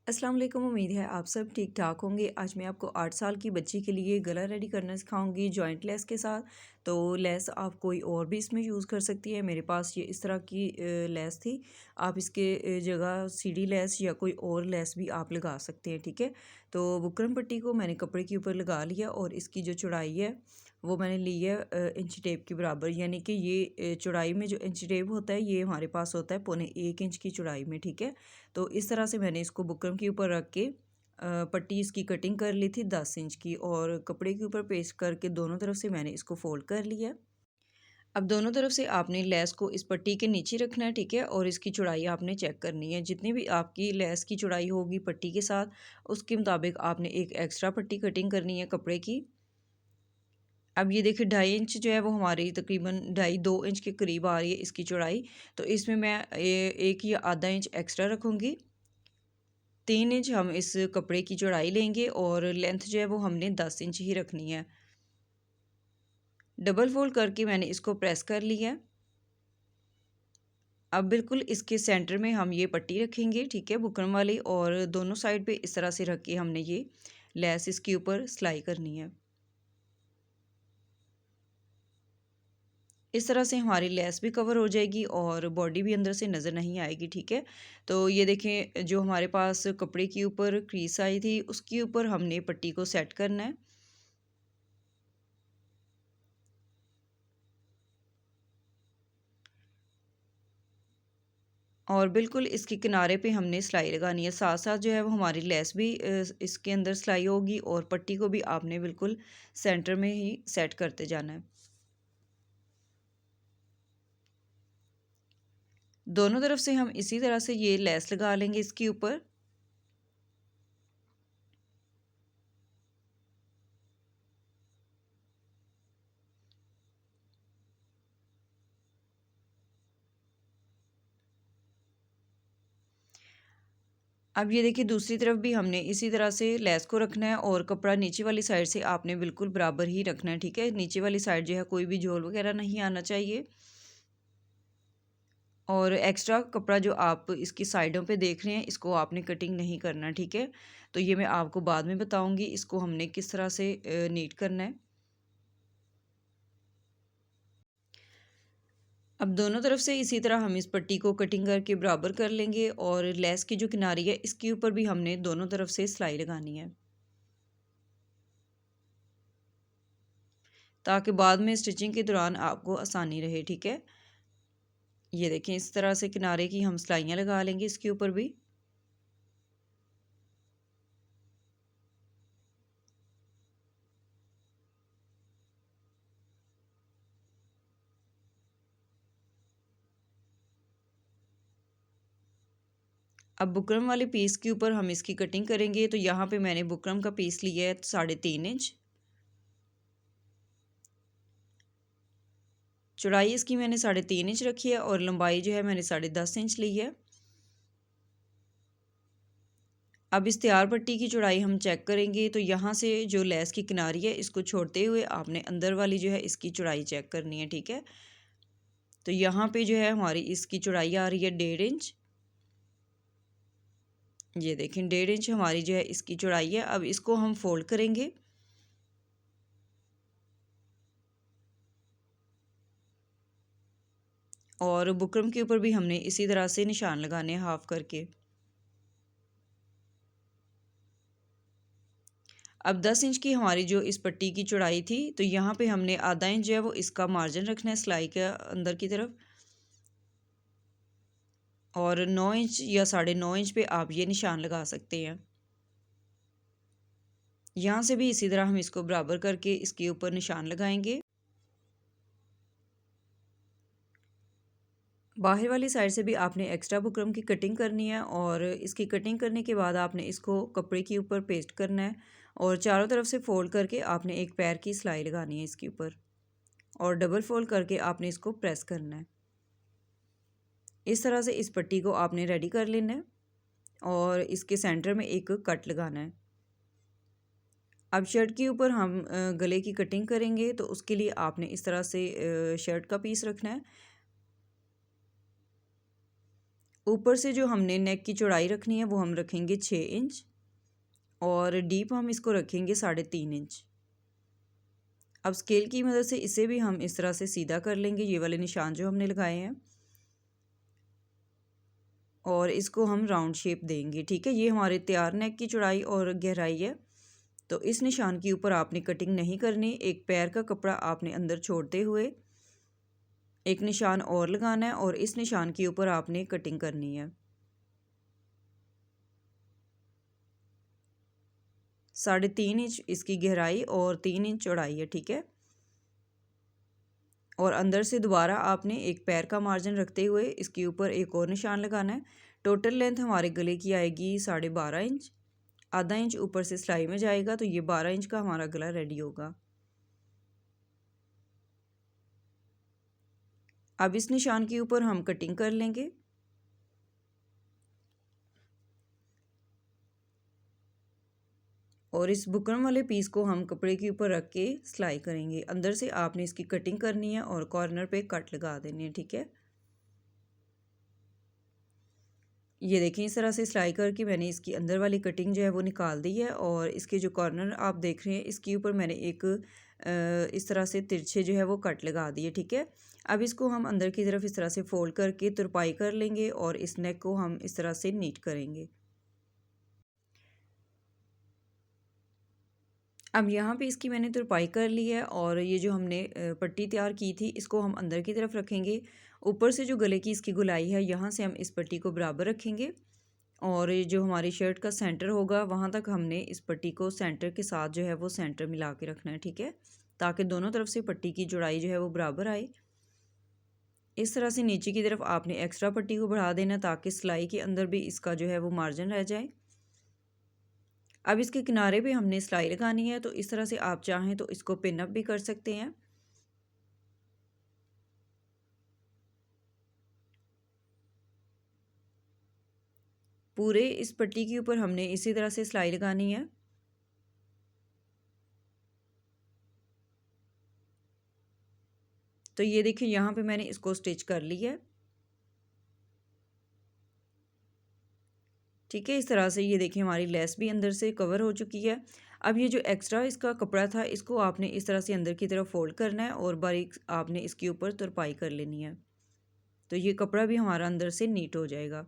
अस्सलाम वालेकुम। उम्मीद है आप सब ठीक ठाक होंगे। आज मैं आपको 8 साल की बच्ची के लिए गला रेडी करना सिखाऊंगी जॉइंट लेस के साथ। तो लेस आप कोई और भी इसमें यूज़ कर सकती है। मेरे पास ये इस तरह की लेस थी। आप इसके जगह सीढ़ी लेस या कोई और लेस भी आप लगा सकते हैं। ठीक है, तो बुकरम पट्टी को मैंने कपड़े के ऊपर लगा लिया और इसकी जो चौड़ाई है वो मैंने ली है इंच टेप के बराबर। यानी कि ये चौड़ाई में जो इंच टेप होता है ये हमारे पास होता है 1.25 इंच की चौड़ाई में। ठीक है, तो इस तरह से मैंने इसको बुकरम के ऊपर रख के पट्टी इसकी कटिंग कर ली थी 10 इंच की, और कपड़े के ऊपर पेस्ट करके दोनों तरफ से मैंने इसको फोल्ड कर लिया। अब दोनों तरफ से आपने लेस को इस पट्टी के नीचे रखना है। ठीक है, और इसकी चौड़ाई आपने चेक करनी है। जितनी भी आपकी लेस की चौड़ाई होगी पट्टी के साथ, उसके मुताबिक आपने एक एक्स्ट्रा पट्टी कटिंग करनी है कपड़े की। अब ये देखिए 2.5 इंच जो है वो हमारी तकरीबन 2.5-2 इंच के करीब आ रही है इसकी चौड़ाई। तो इसमें मैं एक या आधा इंच एक्स्ट्रा रखूँगी। 3 इंच हम इस कपड़े की चौड़ाई लेंगे और लेंथ जो है वो हमने 10 इंच ही रखनी है। डबल फोल्ड करके मैंने इसको प्रेस कर लिया है। अब बिल्कुल इसके सेंटर में हम ये पट्टी रखेंगे। ठीक है, बुकरम वाली, और दोनों साइड पे इस तरह से रख के हमने ये लेस इसके ऊपर सिलाई करनी है। इस तरह से हमारी लेस भी कवर हो जाएगी और बॉडी भी अंदर से नज़र नहीं आएगी। ठीक है, तो ये देखें जो हमारे पास कपड़े के ऊपर क्रीज आई थी उसके ऊपर हमने पट्टी को सेट करना है। और बिल्कुल इसके किनारे पे हमने सिलाई लगानी है। साथ साथ जो है वो हमारी लेस भी इसके अंदर सिलाई होगी, और पट्टी को भी आपने बिल्कुल सेंटर में ही सेट करते जाना है। दोनों तरफ से हम इसी तरह से ये लेस लगा लेंगे इसके ऊपर। अब ये देखिए दूसरी तरफ भी हमने इसी तरह से लेस को रखना है, और कपड़ा नीचे वाली साइड से आपने बिल्कुल बराबर ही रखना है। ठीक है, नीचे वाली साइड जो है कोई भी झोल वगैरह नहीं आना चाहिए। और एक्स्ट्रा कपड़ा जो आप इसकी साइडों पे देख रहे हैं इसको आपने कटिंग नहीं करना। ठीक है, तो ये मैं आपको बाद में बताऊंगी इसको हमने किस तरह से नीट करना है। अब दोनों तरफ से इसी तरह हम इस पट्टी को कटिंग करके बराबर कर लेंगे, और लेस की जो किनारी है इसके ऊपर भी हमने दोनों तरफ से सिलाई लगानी है, ताकि बाद में स्टिचिंग के दौरान आपको आसानी रहे। ठीक है, ये देखें इस तरह से किनारे की हम सिलाइयाँ लगा लेंगे इसके ऊपर भी। अब बुकरम वाले पीस के ऊपर हम इसकी कटिंग करेंगे। तो यहाँ पे मैंने बुकरम का पीस लिया है 3.5 इंच। चौड़ाई इसकी मैंने 3.5 इंच रखी है, और लंबाई जो है मैंने 10.5 इंच ली है। अब इस तैयार पट्टी की चौड़ाई हम चेक करेंगे। तो यहाँ से जो लेस की किनारी है इसको छोड़ते हुए आपने अंदर वाली जो है इसकी चौड़ाई चेक करनी है। ठीक है, तो यहाँ पे जो है हमारी इसकी चौड़ाई आ रही है 1.5 इंच। ये देखें 1.5 इंच हमारी जो है इसकी चौड़ाई है। अब इसको हम फोल्ड करेंगे। और बुकरम के ऊपर भी हमने इसी तरह से निशान लगाने हैं हाफ करके। अब 10 इंच की हमारी जो इस पट्टी की चौड़ाई थी, तो यहाँ पे हमने आधा इंच जो है वो इसका मार्जिन रखना है सिलाई के अंदर की तरफ, और 9 इंच या 9.5 इंच पे आप ये निशान लगा सकते हैं। यहाँ से भी इसी तरह हम इसको बराबर करके इसके ऊपर निशान लगाएंगे। बाहर वाली साइड से भी आपने एक्स्ट्रा बुकरम की कटिंग करनी है, और इसकी कटिंग करने के बाद आपने इसको कपड़े के ऊपर पेस्ट करना है, और चारों तरफ से फोल्ड करके आपने एक पैर की सिलाई लगानी है इसके ऊपर, और डबल फोल्ड करके आपने इसको प्रेस करना है। इस तरह से इस पट्टी को आपने रेडी कर लेना है, और इसके सेंटर में एक कट लगाना है। अब शर्ट के ऊपर हम गले की कटिंग करेंगे, तो उसके लिए आपने इस तरह से शर्ट का पीस रखना है, ऊपर से जो हमने नेक की चौड़ाई रखनी है वो हम रखेंगे 6 इंच और डीप हम इसको रखेंगे 3.5 इंच। अब स्केल की मदद से इसे भी हम इस तरह से सीधा कर लेंगे, ये वाले निशान जो हमने लगाए हैं, और इसको हम राउंड शेप देंगे। ठीक है, ये हमारे तैयार नेक की चौड़ाई और गहराई है। तो इस निशान के ऊपर आपने कटिंग नहीं करनी, एक पैर का कपड़ा आपने अंदर छोड़ते हुए एक निशान और लगाना है और इस निशान के ऊपर आपने कटिंग करनी है। 3.5 इंच इसकी गहराई और 3 इंच चौड़ाई है। ठीक है, और अंदर से दोबारा आपने एक पैर का मार्जिन रखते हुए इसके ऊपर एक और निशान लगाना है। टोटल लेंथ हमारे गले की आएगी 12.5 इंच, आधा इंच ऊपर से सिलाई में जाएगा, तो ये 12 इंच का हमारा गला रेडी होगा। अब इस निशान के ऊपर हम कटिंग कर लेंगे। और इस बुकरम वाले पीस को हम कपड़े के ऊपर रख के सिलाई करेंगे। अंदर से आपने इसकी कटिंग करनी है और कॉर्नर पे कट लगा देनी है। ठीक है, ये देखें इस तरह से सिलाई करके मैंने इसकी अंदर वाली कटिंग जो है वो निकाल दी है और इसके जो कॉर्नर आप देख रहे हैं इसके ऊपर मैंने एक इस तरह से तिरछे जो है वो कट लगा दिए। ठीक है, अब इसको हम अंदर की तरफ इस तरह से फोल्ड करके तुरपाई कर लेंगे और इस नेक को हम इस तरह से नीट करेंगे। अब यहाँ पे इसकी मैंने तुरपाई कर ली है और ये जो हमने पट्टी तैयार की थी इसको हम अंदर की तरफ रखेंगे। ऊपर से जो गले की इसकी गुलाई है यहाँ से हम इस पट्टी को बराबर रखेंगे और ये जो हमारी शर्ट का सेंटर होगा वहाँ तक हमने इस पट्टी को सेंटर के साथ जो है वो सेंटर मिला के रखना है। ठीक है, ताकि दोनों तरफ से पट्टी की चौड़ाई जो है वो बराबर आए। इस तरह से नीचे की तरफ आपने एक्स्ट्रा पट्टी को बढ़ा देना ताकि सिलाई के अंदर भी इसका जो है वो मार्जिन रह जाए। अब इसके किनारे पे हमने सिलाई लगानी है, तो इस तरह से आप चाहें तो इसको पिन अप भी कर सकते हैं। पूरे इस पट्टी के ऊपर हमने इसी तरह से सिलाई लगानी है। तो ये देखिए यहाँ पे मैंने इसको स्टिच कर लिया है। ठीक है, इस तरह से ये देखिए हमारी लेस भी अंदर से कवर हो चुकी है। अब ये जो एक्स्ट्रा इसका कपड़ा था इसको आपने इस तरह से अंदर की तरफ फोल्ड करना है और बारीक आपने इसके ऊपर तुरपाई कर लेनी है, तो ये कपड़ा भी हमारा अंदर से नीट हो जाएगा।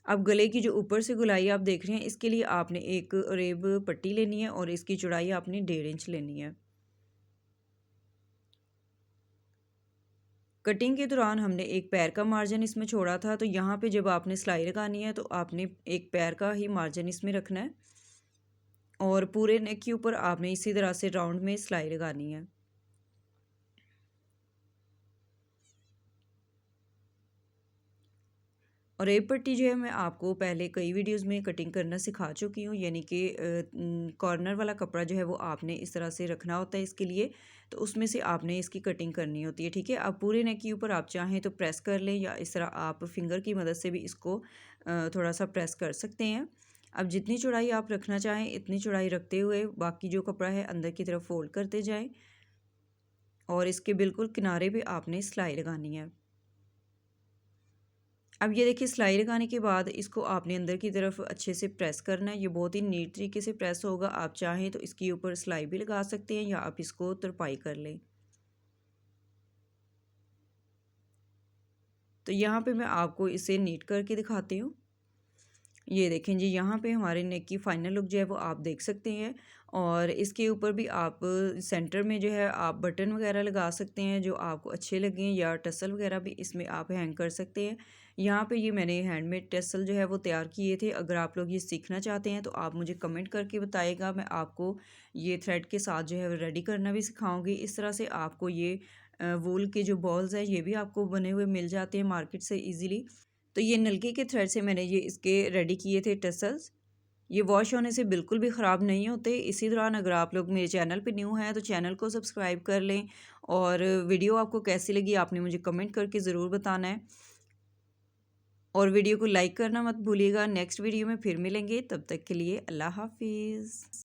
अब गले की जो ऊपर से गुलाई आप देख रहे हैं इसके लिए आपने एक रेब पट्टी लेनी है और इसकी चौड़ाई आपने 1.5 इंच लेनी है। कटिंग के दौरान हमने एक पैर का मार्जिन इसमें छोड़ा था, तो यहाँ पे जब आपने सिलाई लगानी है तो आपने एक पैर का ही मार्जिन इसमें रखना है और पूरे नेक के ऊपर आपने इसी तरह से राउंड में सिलाई लगानी है। और रेब पट्टी जो है मैं आपको पहले कई वीडियोस में कटिंग करना सिखा चुकी हूँ, यानी कि कॉर्नर वाला कपड़ा जो है वो आपने इस तरह से रखना होता है इसके लिए, तो उसमें से आपने इसकी कटिंग करनी होती है। ठीक है, अब पूरे नेक के ऊपर आप चाहें तो प्रेस कर लें या इस तरह आप फिंगर की मदद से भी इसको थोड़ा सा प्रेस कर सकते हैं। अब जितनी चौड़ाई आप रखना चाहें इतनी चौड़ाई रखते हुए बाकी जो कपड़ा है अंदर की तरफ फोल्ड करते जाएँ और इसके बिल्कुल किनारे पे आपने सिलाई लगानी है। अब ये देखिए सिलाई लगाने के बाद इसको आपने अंदर की तरफ अच्छे से प्रेस करना है। ये बहुत ही नीट तरीके से प्रेस होगा। आप चाहें तो इसके ऊपर सिलाई भी लगा सकते हैं या आप इसको तुरपाई कर लें। तो यहाँ पे मैं आपको इसे नीट करके दिखाती हूँ। ये देखें जी, यहाँ पे हमारे नेक की फाइनल लुक जो है वो आप देख सकते हैं और इसके ऊपर भी आप सेंटर में जो है आप बटन वगैरह लगा सकते हैं जो आपको अच्छे लगें, या टसल वगैरह भी इसमें आप हैंग कर सकते हैं। यहाँ पे ये मैंने हैंडमेड टसल जो है वो तैयार किए थे। अगर आप लोग ये सीखना चाहते हैं तो आप मुझे कमेंट करके बताइएगा, मैं आपको ये थ्रेड के साथ जो है रेडी करना भी सिखाऊंगी। इस तरह से आपको ये वूल के जो बॉल्स हैं ये भी आपको बने हुए मिल जाते हैं मार्केट से ईज़िली। तो ये नलके के थ्रेड से मैंने ये इसके रेडी किए थे टसल्स। ये वॉश होने से बिल्कुल भी ख़राब नहीं होते। इसी दौरान अगर आप लोग मेरे चैनल पे न्यू हैं तो चैनल को सब्सक्राइब कर लें और वीडियो आपको कैसी लगी आपने मुझे कमेंट करके ज़रूर बताना है और वीडियो को लाइक करना मत भूलिएगा। नेक्स्ट वीडियो में फिर मिलेंगे, तब तक के लिए अल्लाह हाफिज़।